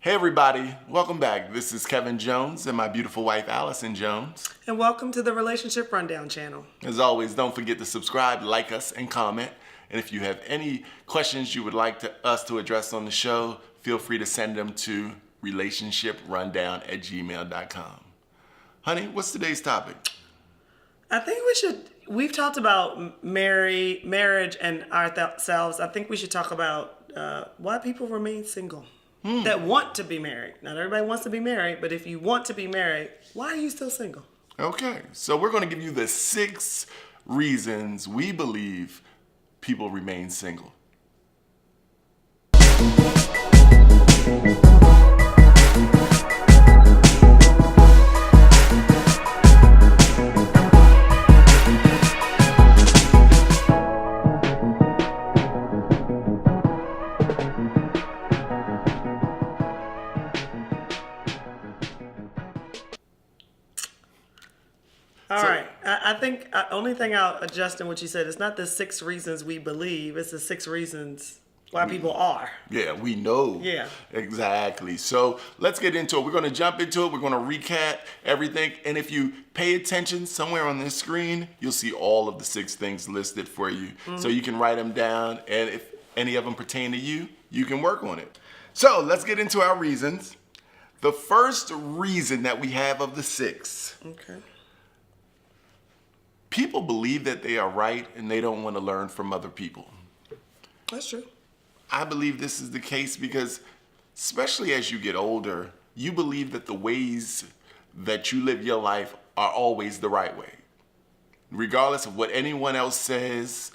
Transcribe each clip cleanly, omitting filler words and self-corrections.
Hey everybody, welcome back. This is Kevin Jones and my beautiful wife Allison Jones. And welcome to the Relationship Rundown channel. As always, don't forget to subscribe, like us, and comment. And if you have any questions you would like us to address on the show, feel free to send them to relationshiprundown@gmail.com. Honey, what's today's topic? I think we've talked about marriage and ourselves. I think we should talk about why people remain single. That want to be married. Not everybody wants to be married, but if you want to be married, why are you still single? Okay, so we're going to give you the 6 reasons we believe people remain single. All right. I think only thing I'll adjust in what you said, it's not the 6 reasons we believe, it's the 6 reasons why people are. Yeah, we know. Yeah. Exactly. So let's get into it. We're going to jump into it. We're going to recap everything. And if you pay attention, somewhere on this screen, you'll see all of the 6 things listed for you. So you can write them down. And if any of them pertain to you, you can work on it. So let's get into our reasons. The first reason that we have of the 6. Okay. People believe that they are right and they don't want to learn from other people. That's true. I believe this is the case because, especially as you get older, you believe that the ways that you live your life are always the right way. Regardless of what anyone else says,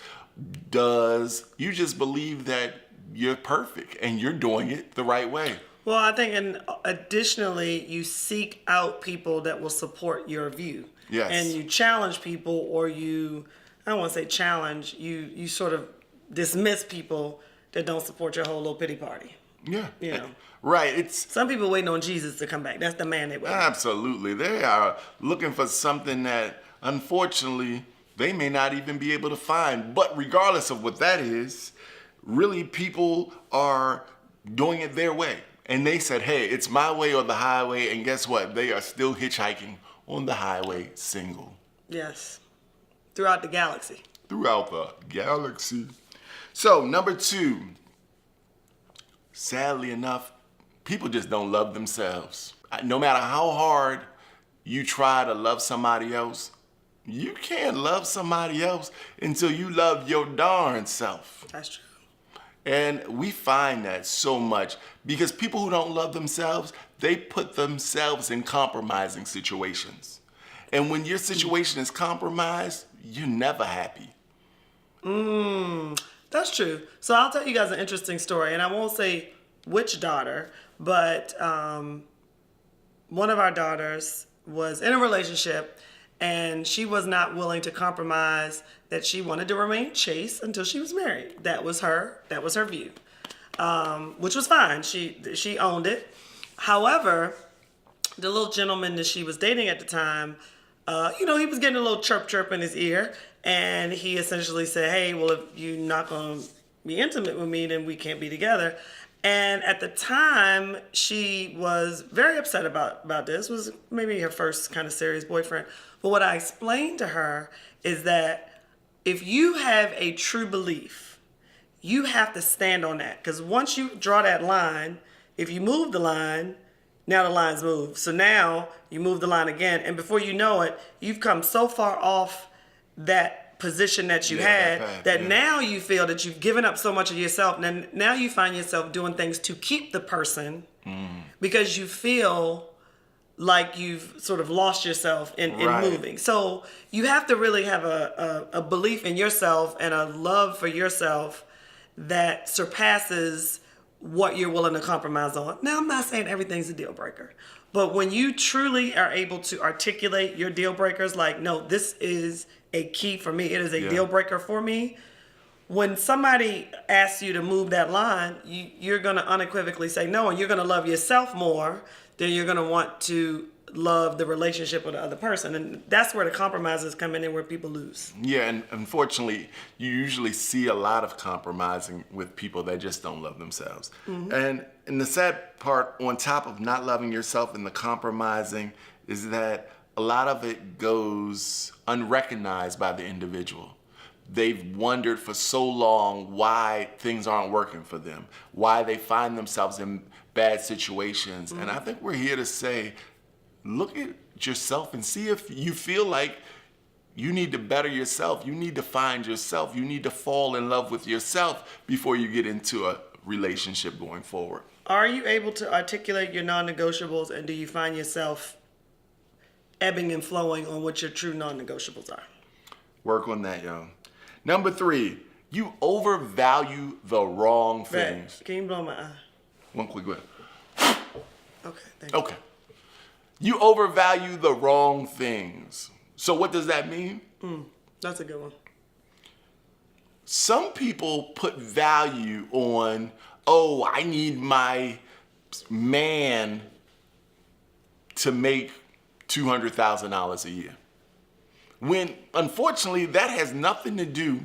does, you just believe that you're perfect and you're doing it the right way. Well, I think, and additionally, you seek out people that will support your view. Yes. And you challenge people, or I don't want to say challenge, you sort of dismiss people that don't support your whole little pity party. Yeah. You know. Right. Some people waiting on Jesus to come back. That's the man they wait on. Absolutely. They are looking for something that, unfortunately, they may not even be able to find. But regardless of what that is, really people are doing it their way. And they said, hey, it's my way or the highway. And guess what? They are still hitchhiking on the highway single. Yes. Throughout the galaxy. Throughout the galaxy. So, number 2. Sadly enough, people just don't love themselves. No matter how hard you try to love somebody else, you can't love somebody else until you love your darn self. That's true. And we find that so much because people who don't love themselves, they put themselves in compromising situations. And when your situation is compromised, you're never happy. That's true. So I'll tell you guys an interesting story, and I won't say which daughter, but one of our daughters was in a relationship, and she was not willing to compromise that she wanted to remain chaste until she was married. That was her view, which was fine. She owned it. However, the little gentleman that she was dating at the time, he was getting a little chirp in his ear, and he essentially said, hey, well, if you're not going to be intimate with me, then we can't be together. And at the time, she was very upset about this. It was maybe her first kind of serious boyfriend. But what I explained to her is that if you have a true belief, you have to stand on that. Because once you draw that line, if you move the line, now the line's moved. So now you move the line again. And before you know it, you've come so far off that position that you had that now you feel that you've given up so much of yourself. And now you find yourself doing things to keep the person because you feel like you've sort of lost yourself in moving. So you have to really have a belief in yourself and a love for yourself that surpasses what you're willing to compromise on. Now, I'm not saying everything's a deal breaker, but when you truly are able to articulate your deal breakers, like, no, this is a key for me, it is a deal breaker for me, when somebody asks you to move that line, you're going to unequivocally say no, and you're going to love yourself more than you're going to want to love the relationship with the other person. And that's where the compromises come in and where people lose. Yeah, and unfortunately, you usually see a lot of compromising with people that just don't love themselves. And the sad part, on top of not loving yourself and the compromising, is that a lot of it goes unrecognized by the individual. They've wondered for so long why things aren't working for them, why they find themselves in bad situations. And I think we're here to say, look at yourself and see if you feel like you need to better yourself. You need to find yourself. You need to fall in love with yourself before you get into a relationship going forward. Are you able to articulate your non-negotiables, and do you find yourself ebbing and flowing on what your true non-negotiables are? Work on that, y'all. Number 3, you overvalue the wrong things. Right. Can you blow my eye? One quick one. Okay, thank you. Okay. You overvalue the wrong things. So what does that mean? That's a good one. Some people put value on, oh, I need my man to make $200,000 a year. When, unfortunately, that has nothing to do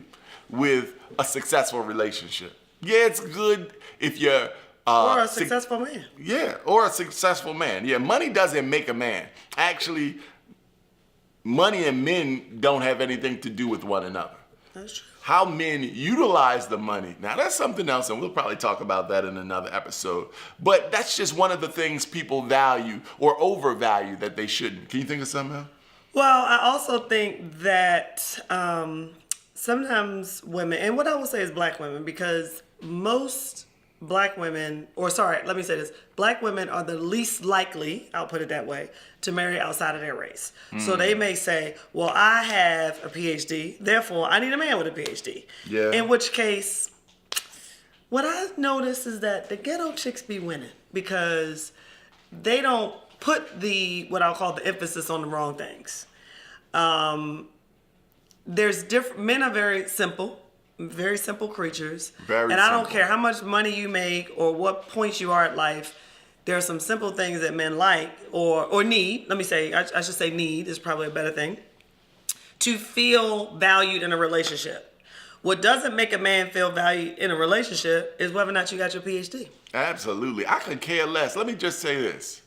with a successful relationship. Yeah, it's good if you're... Or a successful man. Yeah, or a successful man. Yeah, money doesn't make a man. Actually, money and men don't have anything to do with one another. That's true. How men utilize the money. Now, that's something else, and we'll probably talk about that in another episode. But that's just one of the things people value or overvalue that they shouldn't. Can you think of something else? Well, I also think that sometimes women, and what I will say is black women, because most black women, black women are the least likely, I'll put it that way, to marry outside of their race. So they may say, well, I have a PhD, therefore I need a man with a PhD. Yeah. In which case, what I've noticed is that the ghetto chicks be winning because they don't put what I'll call the emphasis on the wrong things. Men are very simple creatures. Very and I don't simple. care how much money you make or what points you are at life. There are some simple things that men like or need. Let me say, I should say need is probably a better thing. To feel valued in a relationship. What doesn't make a man feel valued in a relationship is whether or not you got your PhD. Absolutely. I could care less. Let me just say this.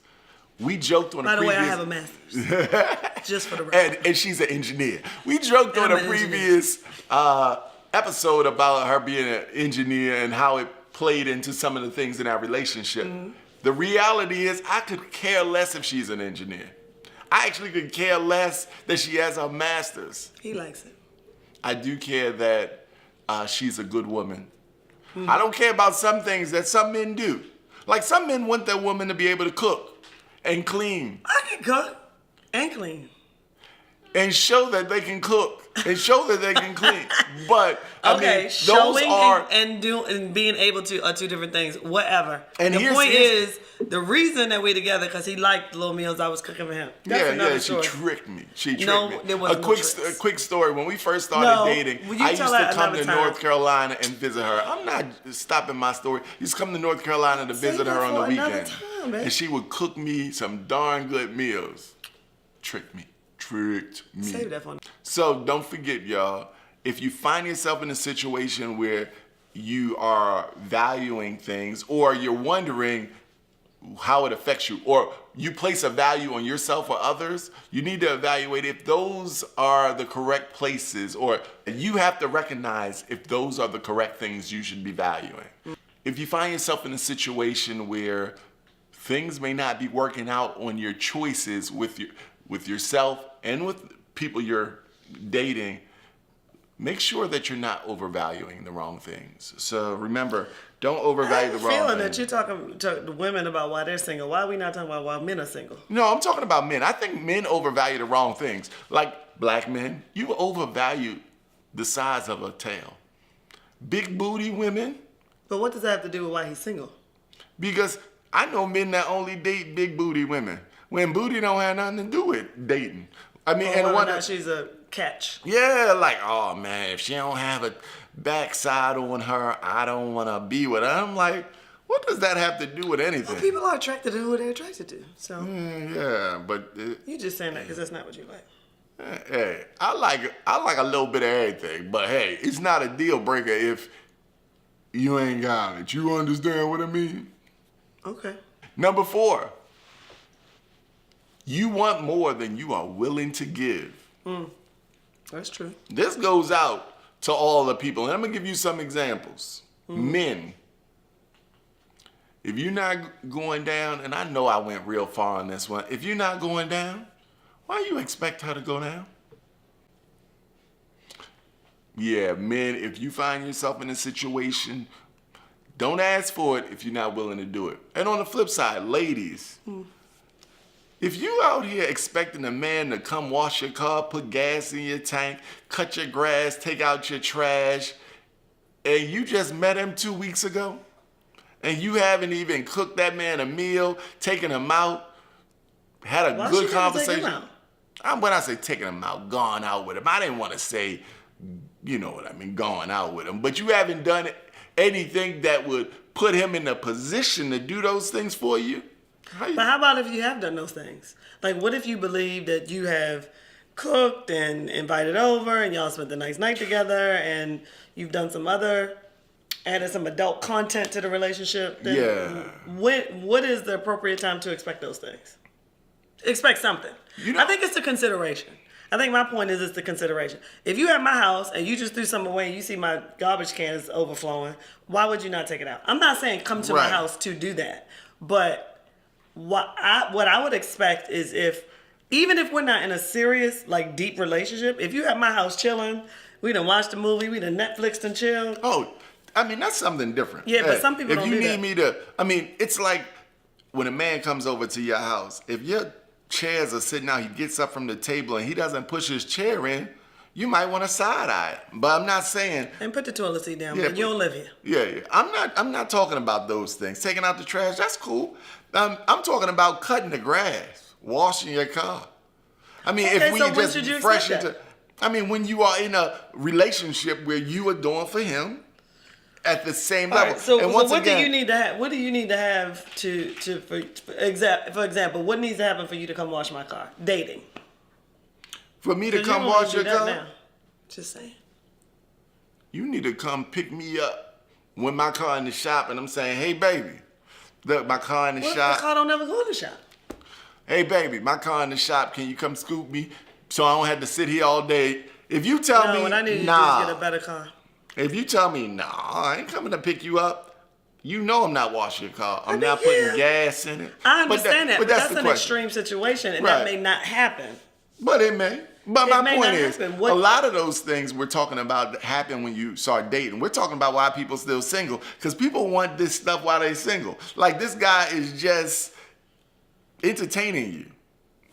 We joked on By a the way, previous... I have a master's. Just for the record. And she's an engineer. We joked on I'm a an engineer. previous episode about her being an engineer and how it played into some of the things in our relationship. The reality is I could care less if she's an engineer. I actually could care less that she has her master's. He likes it. I do care that she's a good woman. I don't care about some things that some men do. Like some men want their woman to be able to cook and clean I can cook and clean. and show that they can cook and show that they can clean. But I Okay, mean, those showing are and being able to are two different things. Whatever. And the here's- point here's- is the reason that we're together because he liked the little meals I was cooking for him. That's yeah. another She story. tricked me. She tricked No, me. there wasn't a no quick, tricks. a quick story. When we first started No, dating, will you I used tell to that come another to time? North Carolina and visit her. I'm not stopping my story. I used to come to North Carolina to visit that her on for the another weekend, time, man. and she would cook me some darn good meals. Tricked me. Save that for So don't forget, y'all, if you find yourself in a situation where you are valuing things or you're wondering how it affects you or you place a value on yourself or others, you need to evaluate if those are the correct places or you have to recognize if those are the correct things you should be valuing. If you find yourself in a situation where things may not be working out on your choices with yourself and with people you're dating, make sure that you're not overvaluing the wrong things. So remember, don't overvalue the wrong feeling things. that you're talking to the women about why they're single. Why are we not talking about why men are single? No, I'm talking about men. I think men overvalue the wrong things. Like black men, you overvalue the size of a tail. Big booty women, But what does that have to do with why he's single? because I know men that only date big booty women. When booty don't have nothing to do with dating. I mean, Or and whether or one not she's a catch. yeah, like, oh man, if she don't have backside on her. I don't want to be with her. I'm like, what does that have to do with anything? People are attracted to who they're attracted to. So Yeah, but you just saying that because that's not what you like. hey, I like a little bit of everything. But hey, it's not a deal breaker if you ain't got it. You understand what I mean? Okay. Number 4, you want more than you are willing to give. That's true. This goes out to all the people. And I'm going to give you some examples. Men, if you're not going down, and I know I went real far on this one. If you're not going down, why you expect her to go down? Yeah, men, if you find yourself in a situation, don't ask for it if you're not willing to do it. And on the flip side, ladies, if you out here expecting a man to come wash your car, put gas in your tank, cut your grass, take out your trash, and you just met him 2 weeks ago, and you haven't even cooked that man a meal, taken him out, had a Why good she gotta take him conversation. out? When I say taking him out, gone out with him, I didn't want to say, you know what I mean, gone out with him. But you haven't done anything that would put him in a position to do those things for you. But how about if you have done those things? Like, what if you believe that you have cooked and invited over and y'all spent the nice night together and you've done some other, added some adult content to the relationship? Then Yeah. What is the appropriate time to expect those things? Expect something. I think it's the consideration. I think my point is it's the consideration. If you at my house and you just threw something away and you see my garbage can is overflowing, why would you not take it out? I'm not saying come to my house to do that. But what I would expect is even if we're not in a serious, like, deep relationship, if you at my house chilling, we done watched a movie, we done Netflixed and chilled. Oh, I mean, that's something different. Yeah, but some people don't do that. If you need me to, I mean, it's like when a man comes over to your house, if your chairs are sitting out, he gets up from the table and he doesn't push his chair in, you might want to side eye it. But I'm not saying. And put the toilet seat down, Yeah, but you don't live here. Yeah. I'm not talking about those things. Taking out the trash, that's cool. I'm talking about cutting the grass, washing your car. I mean, Okay, if we so when just should you fresh expect into, I mean, when you are in a relationship where you are doing for him at the same All level. right, so, and so once what again, do you need to have? What do you need to have for example, what needs to happen for you to come wash my car? Dating. for me to 'Cause you come don't wash do your that car, now. Just saying. you need to come pick me up when my car in the shop, and I'm saying, hey baby, look, my car in the What if shop. the car don't ever go in the shop? Hey baby, my car in the shop. Can you come scoop me so I don't have to sit here all day? If you tell No, me what I need to do nah, is get a better car. if you tell me nah, I ain't coming to pick you up. You know I'm not washing your car. I'm mean, not putting yeah. gas in it. I understand that, but that's the an question. extreme situation, and Right. that may not happen. But it may. But It my may point not is, happen. a What- lot of those things we're talking about that happen when you start dating. We're talking about why people still single, because people want this stuff while they're single. Like, this guy is just entertaining you.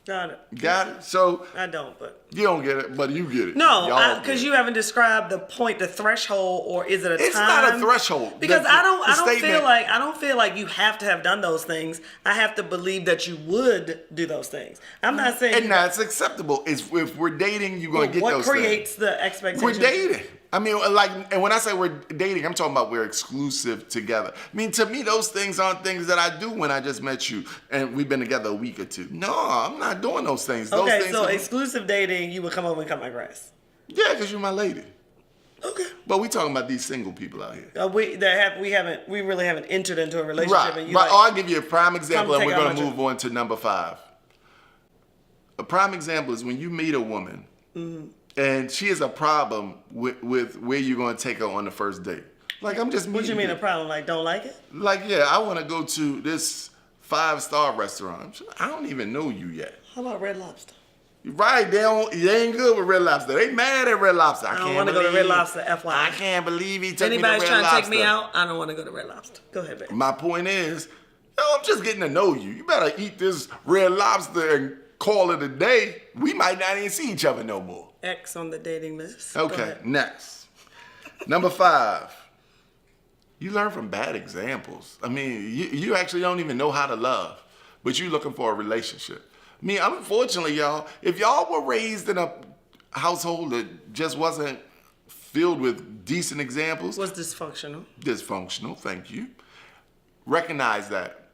Got it. Got it? So I don't, but you don't get it, but you get it. no, Y'all get because it. you haven't described the point, the threshold, or is it a It's time? not a threshold. Because The I don't statement- feel like you have to have done those things. I have to believe that you would do those things. I'm not saying. And that's acceptable. If we're dating, you're gonna get what those creates things. the expectation? We're dating. I mean, like, and when I say we're dating, I'm talking about we're exclusive together. I mean, to me, those things aren't things that I do when I just met you and we've been together a week or two. No, I'm not doing those things. Those Okay, things so are- exclusive dating, you would come over and cut my grass. yeah, because you're my lady. Okay. But we talking about these single people out here. We really haven't entered into a relationship. Right. And you But like, I'll give you a prime example, and take we're out going to my move on to number 5. A prime example is when you meet a woman, and she has a problem with where you're going to take her on the first date. Like, I'm just meeting what you mean a problem? Like, don't like it? Like, yeah, I want to go to this 5-star restaurant. I don't even know you yet. How about Red Lobster? Right, they ain't good with Red Lobster. They mad at Red Lobster. I don't can't wanna go to believe- Red Lobster, FYI. I can't believe he If took me to anybody's Red trying Lobster. to take me out, I don't want to go to Red Lobster. Go ahead, baby. My point is, I'm just getting to know you. You better eat this Red Lobster and call it a day. We might not even see each other no more. X on the dating list. Go Okay, ahead. next. Number 5. You learn from bad examples. I mean, you actually don't even know how to love, but you're looking for a relationship. I mean, unfortunately, y'all, if y'all were raised in a household that just wasn't filled with decent examples. Was dysfunctional. Dysfunctional, thank you. Recognize that.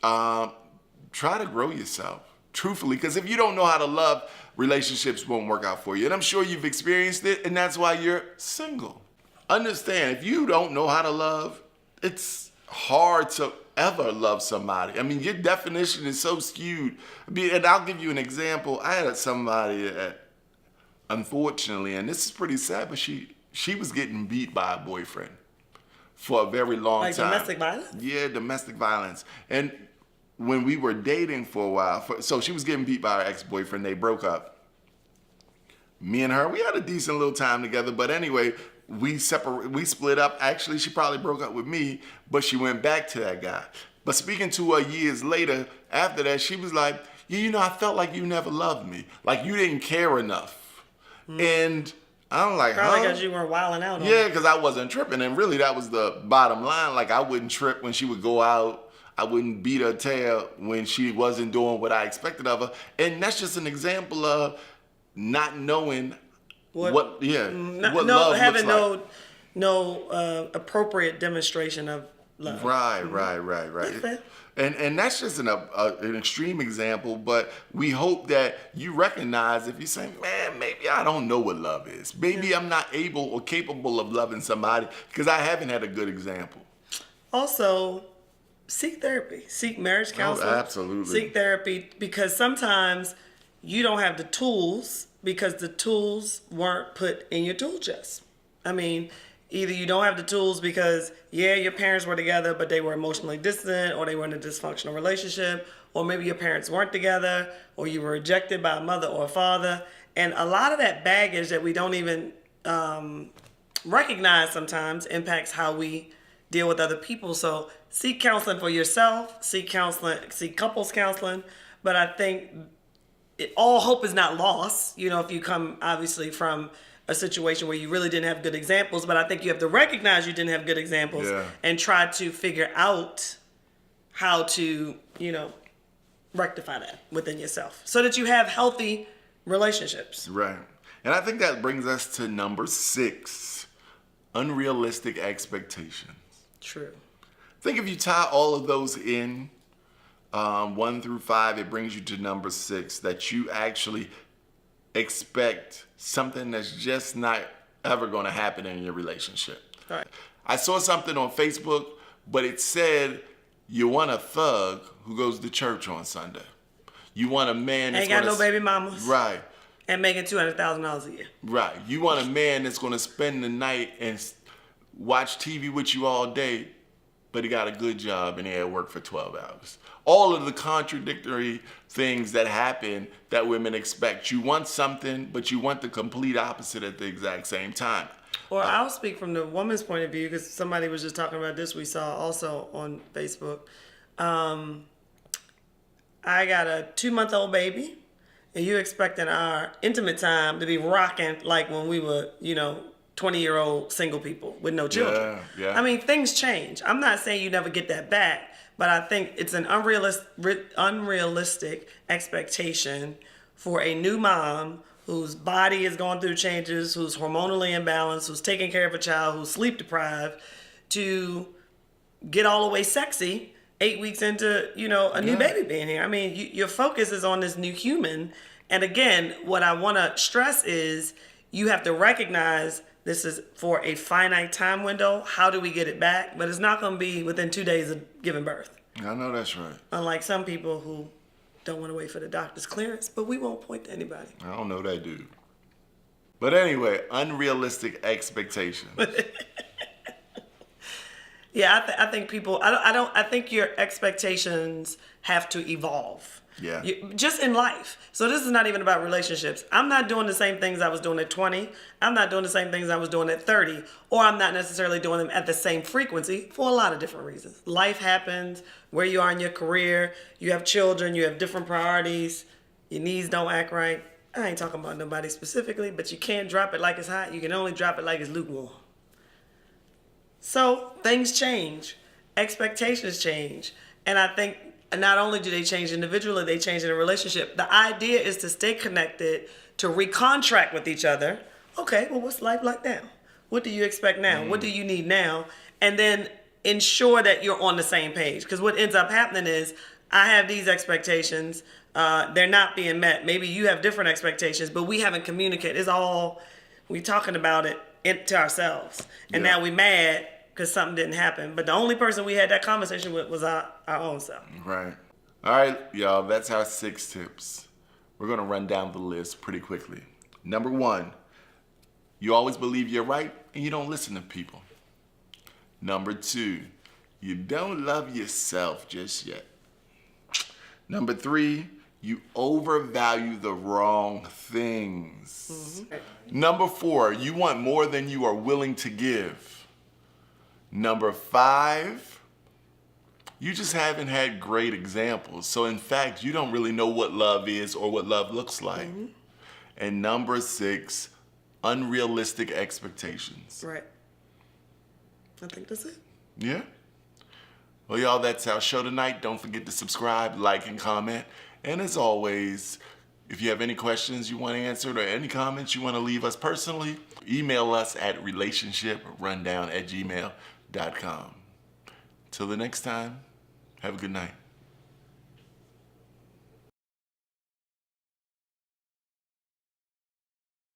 Try to grow yourself, truthfully, because if you don't know how to love, relationships won't work out for you. And I'm sure you've experienced it, and that's why you're single. Understand, if you don't know how to love, it's hard to ever love somebody. I mean, your definition is so skewed. And I'll give you an example. I had somebody that, unfortunately, and this is pretty sad, but she was getting beat by a boyfriend for a very long Like time. domestic violence? Yeah, domestic violence. And when we were dating for a while, so she was getting beat by her ex-boyfriend. They broke up. Me and her, we had a decent little time together. But anyway, we split up. Actually, she probably broke up with me, but she went back to that guy. But speaking to her years later, after that, she was like, yeah, you know, I felt like you never loved me. Like you didn't care enough. And I'm like, Probably huh? because you were wilding out on Yeah, because I wasn't tripping. And really, that was the bottom line. Like, I wouldn't trip when she would go out. I wouldn't beat her tail when she wasn't doing what I expected of her. And that's just an example of not knowing what love looks like. no appropriate demonstration of love. Right. Okay. And that's just an extreme example, but we hope that you recognize if you say, man, maybe I don't know what love is. Maybe I'm not able or capable of loving somebody because I haven't had a good example. Also, seek therapy. Seek marriage counseling. Absolutely. Seek therapy because sometimes you don't have the tools because the tools weren't put in your tool chest. I mean, either you don't have the tools because, yeah, your parents were together, but they were emotionally distant, or they were in a dysfunctional relationship, or maybe your parents weren't together, or you were rejected by a mother or a father. And a lot of that baggage that we don't even recognize sometimes impacts how we deal with other people. So seek counseling for yourself, seek couples counseling. But I think all hope is not lost, you know, if you come obviously from a situation where you really didn't have good examples. But I think you have to recognize you didn't have good examples and try to figure out how to, you know, rectify that within yourself so that you have healthy relationships. Right. And I think that brings us to number 6, unrealistic expectations. True. I think if you tie all of those in, 1 through 5, it brings you to number 6, that you actually expect something that's just not ever going to happen in your relationship. All right. I saw something on Facebook, but it said you want a thug who goes to church on Sunday. You want a man that's Ain't got no baby mamas. Right. And making $200,000 a year. Right. You want a man that's going to spend the night and watch TV with you all day, but he got a good job and he had work for 12 hours. All of the contradictory things that happen that women expect. You want something, but you want the complete opposite at the exact same time. Or I'll speak from the woman's point of view because somebody was just talking about this. We saw also on Facebook. I got a 2-month-old baby, and you expecting our intimate time to be rocking like when we were, 20-year-old single people with no children. Yeah. I mean, things change. I'm not saying you never get that back, but I think it's an unrealistic expectation for a new mom whose body is going through changes, who's hormonally imbalanced, who's taking care of a child, who's sleep deprived, to get all the way sexy 8 weeks into, a new baby being here. I mean, your focus is on this new human. And again, what I want to stress is you have to recognize this is for a finite time window. How do we get it back? But it's not going to be within 2 days of giving birth. I know that's right. Unlike some people who don't want to wait for the doctor's clearance, but we won't point to anybody. I don't know that dude. But anyway, unrealistic expectations. Yeah, I think people. I think your expectations have to evolve. Yeah. Just in life. So this is not even about relationships. I'm not doing the same things I was doing at 20. I'm not doing the same things I was doing at 30. Or I'm not necessarily doing them at the same frequency for a lot of different reasons. Life happens, where you are in your career, you have children, you have different priorities, your knees don't act right. I ain't talking about nobody specifically, but you can't drop it like it's hot. You can only drop it like it's lukewarm. So things change. Expectations change. And I think not only do they change individually, they change in a relationship. The idea is to stay connected, to recontract with each other. Okay, well, what's life like now? What do you expect now? What do you need now? And then ensure that you're on the same page. Because what ends up happening is I have these expectations. They're not being met. Maybe you have different expectations, but we haven't communicated. It's all, we talking about it to ourselves. And Yeah. now we mad because something didn't happen. But the only person we had that conversation with was our own self. Right. All right, y'all, that's our 6 tips. We're going to run down the list pretty quickly. Number 1, you always believe you're right and you don't listen to people. Number 2, you don't love yourself just yet. Number 3, you overvalue the wrong things. Number 4, you want more than you are willing to give. Number 5, you just haven't had great examples. So in fact, you don't really know what love is or what love looks like. And number 6, unrealistic expectations. Right. I think that's it. Yeah? Well, y'all, that's our show tonight. Don't forget to subscribe, like, and comment. And as always, if you have any questions you want answered or any comments you want to leave us personally, email us at relationshiprundown@gmail.com. Till the next time, have a good night.